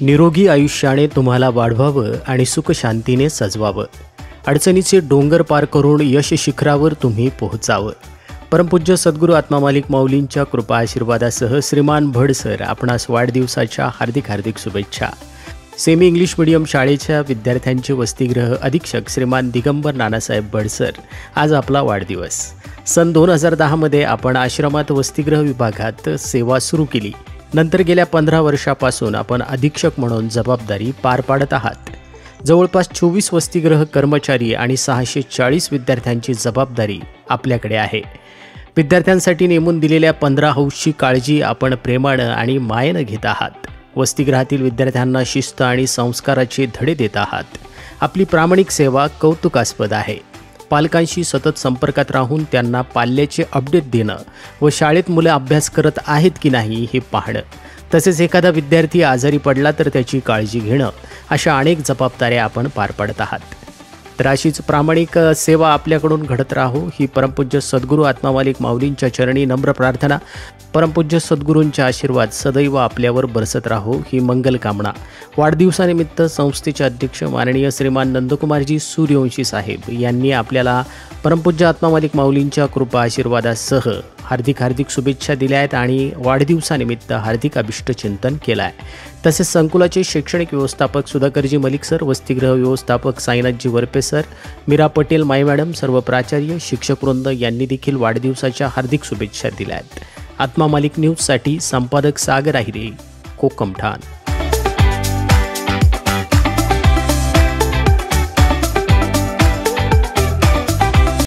निरोगी आयुष्याने तुम्हाला वाढवावं आणि सुखशांतीने सजवावं। अडचणीचे डोंगर पार करून यश शिखरावर तुम्ही पोहोचावं। परमपूज्य सद्गुरू आत्मामालिक माऊलींच्या कृपा आशीर्वादासह श्रीमान भड सर आपणास वाढदिवसाच्या हार्दिक शुभेच्छा। सेमी इंग्लिश मीडियम शाळेच्या विद्यार्थ्यांचे वसतिगृह अधीक्षक श्रीमान दिगंबर नानासाहेब भड सर आज आपला वाढदिवस। सन 2010 मध्ये आपण आश्रमात वसतिगृह विभागात सेवा सुरू केली। नंतर गेल्या 15 वर्षापासून आपण अधीक्षक म्हणून जबाबदारी पार पाडत आहात। जवळपास 24 वसतिगृह कर्मचारी आणि 640 विद्यार्थ्यांची जबाबदारी आपल्याकडे आहे। विद्यार्थ्यांसाठी नेमून दिलेल्या 15 हौसची काळजी आपण प्रेमाने आणि मायेने घेत आहात। वसतिगृहातील विद्यार्थ्यांना शिस्त आणि संस्काराचे धडे देत आहात। आपली प्रामाणिक सेवा कौतुकास्पद आहे। पालकांशी सतत संपर्कात राहून त्यांना पाल्याचे अपडेट देणं व शाळेत मुले अभ्यास करत आहेत की नाही हे पाहणं, तसेच एखादा विद्यार्थी आजारी पडला तर त्याची काळजी घेणं, अशा अनेक जबाबदाऱ्या आपण पार पाडत आहात। तर अशीच प्रामाणिक सेवा आपल्याकडून घडत राहो ही परमपूज्य सद्गुरू आत्मामालिक माऊलींच्या चरणी नम्र प्रार्थना। परमपूज्य सद्गुरूंचा आशीर्वाद सदैव आपल्यावर बरसत राहो ही मंगल कामना। वाढदिवसानिमित्त संस्थेचे अध्यक्ष माननीय श्रीमान नंदकुमारजी सूर्यवंशी साहेब यांनी आपल्याला परमपूज्य आत्मामालिक माऊलींच्या कृपा आशीर्वादासह हार्दिक शुभेच्छा दिल्या आहेत आणि वाढदिवसानिमित्त हार्दिक अभिष्टचिंतन केलं आहे। तसेच संकुलाचे शैक्षणिक व्यवस्थापक सुधाकरजी मलिक सर, वसतिगृह व्यवस्थापक साईनाथजी वरपे सर, मीरा पटेल माई मॅडम, सर्व प्राचार्य शिक्षकवृंद यांनी देखील वाढदिवसाच्या हार्दिक शुभेच्छा दिल्या आहेत। आत्मामालिक न्यूजसाठी संपादक सागर आहिरे, कोकमठाण।